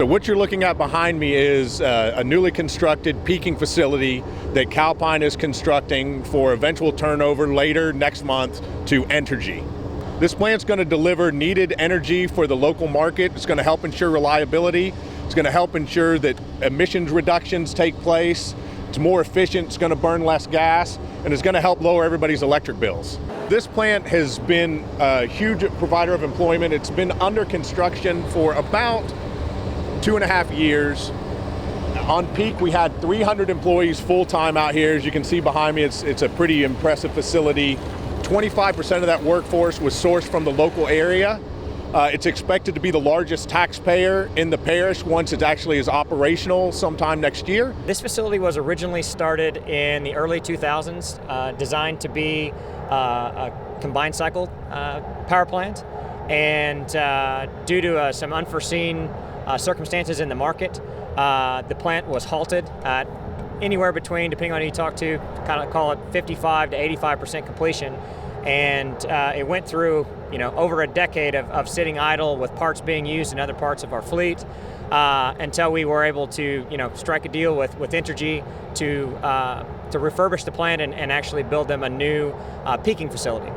So what you're looking at behind me is a newly constructed peaking facility that Calpine is constructing for eventual turnover later next month to Entergy. This plant's going to deliver needed energy for the local market. It's going to help ensure reliability. It's going to help ensure that emissions reductions take place. It's more efficient, it's going to burn less gas, and it's going to help lower everybody's electric bills. This plant has been a huge provider of employment. It's been under construction for about 2.5 years. On peak, we had 300 employees full-time out here. As you can see behind me, it's a pretty impressive facility. 25% of that workforce was sourced from the local area. It's expected to be the largest taxpayer in the parish once it actually is operational sometime next year. This facility was originally started in the early 2000s, designed to be a combined cycle power plant. And due to some unforeseen circumstances in the market, the plant was halted at anywhere between, depending on who you talk to, kind of call it 55 to 85% completion. And it went through, over a decade of sitting idle with parts being used in other parts of our fleet until we were able to, strike a deal with Entergy to refurbish the plant and actually build them a new peaking facility.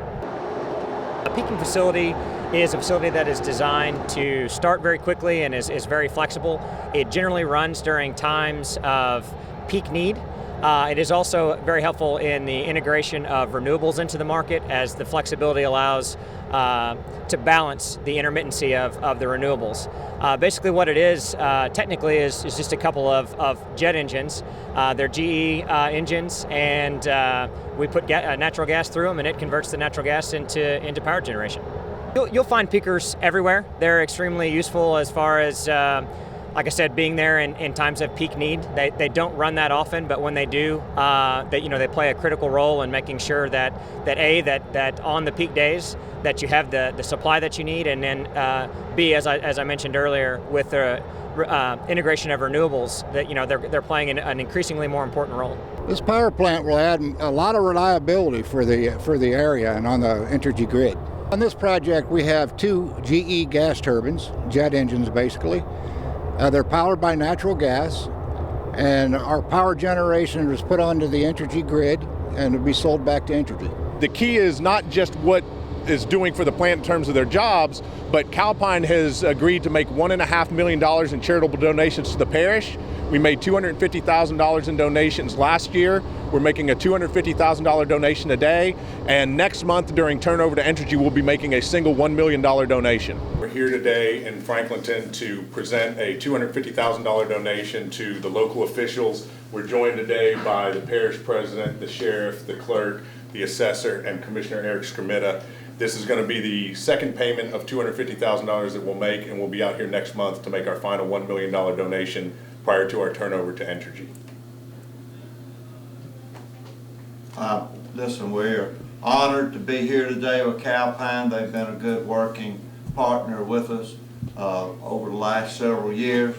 A peaking facility is a facility that is designed to start very quickly and is very flexible. It generally runs during times of peak need. It is also very helpful in the integration of renewables into the market, as the flexibility allows to balance the intermittency of the renewables. Basically what it is, technically, is just a couple of jet engines. They're GE engines, and we put natural gas through them, and it converts the natural gas into power generation. You'll find peakers everywhere. They're extremely useful as far as like I said, being there in times of peak need. They don't run that often, but when they do, they play a critical role in making sure that on the peak days that you have the supply that you need, and then B, as I mentioned earlier, with the integration of renewables, that they're playing an increasingly more important role. This power plant will add a lot of reliability for the area and on the Entergy grid. On this project, we have 2 GE gas turbines, jet engines basically. They're powered by natural gas, and our power generation is put onto the Entergy grid and will be sold back to Entergy. The key is not just what is doing for the plant in terms of their jobs, but Calpine has agreed to make $1.5 million in charitable donations to the parish. We made $250,000 in donations last year. We're making a $250,000 donation today, and next month during turnover to Entergy, we'll be making a single $1 million donation. We're here today in Franklinton to present a $250,000 donation to the local officials. We're joined today by the parish president, the sheriff, the clerk, the assessor, and Commissioner Eric Skrmita. This is going to be the second payment of $250,000 that we'll make, and we'll be out here next month to make our final $1 million donation prior to our turnover to Entergy. Listen, we're honored to be here today with Calpine. They've been a good working partner with us over the last several years,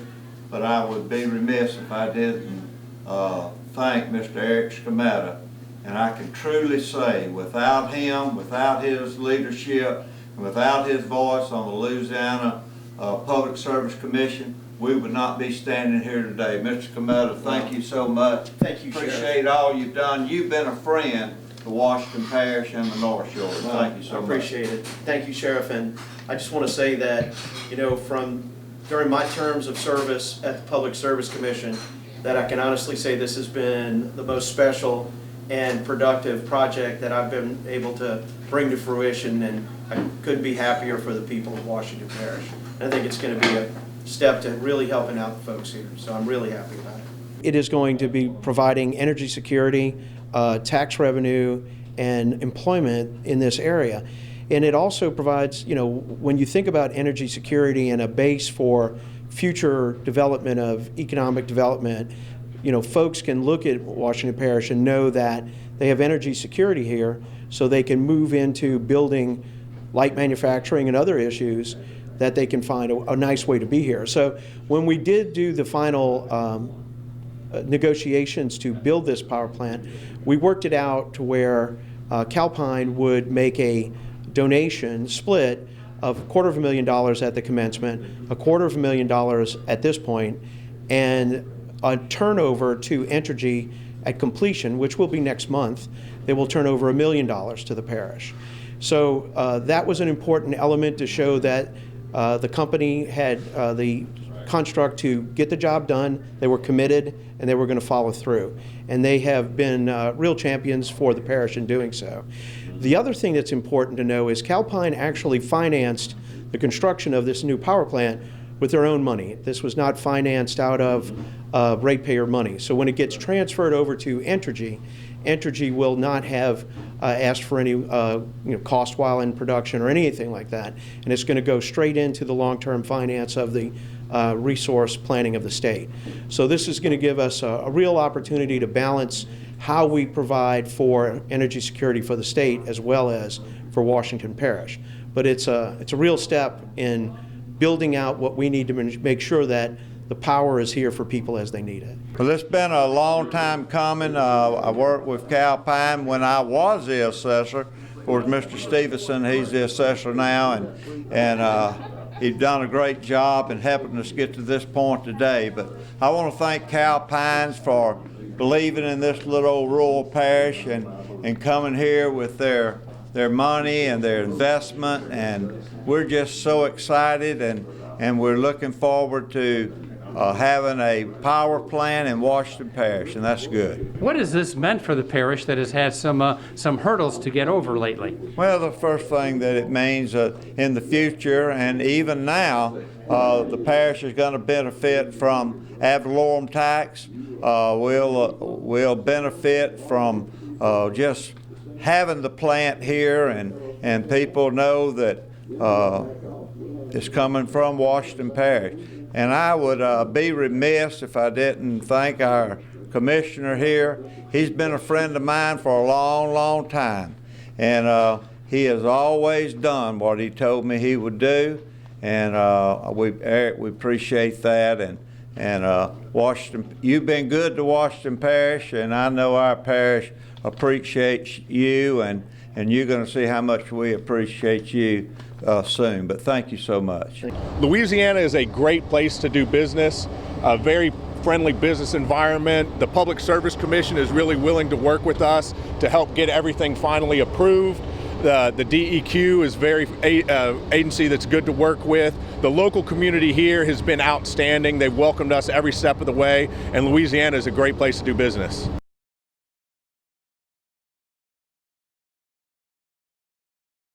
but I would be remiss if I didn't thank Mr. Eric Skrmita. And I can truly say, without him, without his leadership, and without his voice on the Louisiana Public Service Commission, we would not be standing here today. Mr. Skrmita, thank you so much. Thank you, Sheriff. Appreciate all you've done. You've been a friend to Washington Parish and the North Shore. Thank you so much. I appreciate it. Thank you, Sheriff. And I just want to say that, during my terms of service at the Public Service Commission, that I can honestly say this has been the most special and productive project that I've been able to bring to fruition, and I couldn't be happier for the people of Washington Parish. And I think it's going to be a step to really helping out the folks here, so I'm really happy about it. It is going to be providing energy security, tax revenue, and employment in this area. And it also provides, when you think about energy security and a base for future development of economic development, folks can look at Washington Parish and know that they have energy security here, so they can move into building light manufacturing and other issues that they can find a nice way to be here. So when we did do the final negotiations to build this power plant, we worked it out to where Calpine would make a donation split of $250,000 at the commencement, $250,000 at this point, and a turnover to Entergy at completion, which will be next month. They will turn over $1 million to the parish. So that was an important element to show that the company had the construct to get the job done. They were committed and they were going to follow through. And they have been real champions for the parish in doing so. The other thing that's important to know is Calpine actually financed the construction of this new power plant with their own money. This was not financed out of ratepayer money. So when it gets transferred over to Entergy, Entergy will not have asked for any cost while in production or anything like that. And it's going to go straight into the long-term finance of the resource planning of the state. So this is going to give us a real opportunity to balance how we provide for energy security for the state as well as for Washington Parish. But it's a real step in building out what we need to make sure that the power is here for people as they need it. Well, it's been a long time coming. I worked with Calpine when I was the assessor. Of course, Mr. Stevenson, he's the assessor now, and he's done a great job in helping us get to this point today. But I want to thank Calpines for believing in this little old rural parish and coming here with their money and their investment, and we're just so excited, and we're looking forward to having a power plant in Washington Parish, and that's good. What has this meant for the parish that has had some hurdles to get over lately? Well, the first thing that it means in the future, and even now, the parish is going to benefit from ad valorem tax. We'll benefit from just having the plant here, and people know that it's coming from Washington Parish. And I would be remiss if I didn't thank our commissioner here. He's been a friend of mine for a long, long time. And he has always done what he told me he would do. And Eric, we appreciate that. And Washington, you've been good to Washington Parish, and I know our parish appreciates you, and you're going to see how much we appreciate you soon. But thank you so much. Louisiana is a great place to do business, a very friendly business environment. The Public Service Commission is really willing to work with us to help get everything finally approved. The DEQ is very agency that's good to work with. The local community here has been outstanding. They've welcomed us every step of the way, and Louisiana is a great place to do business.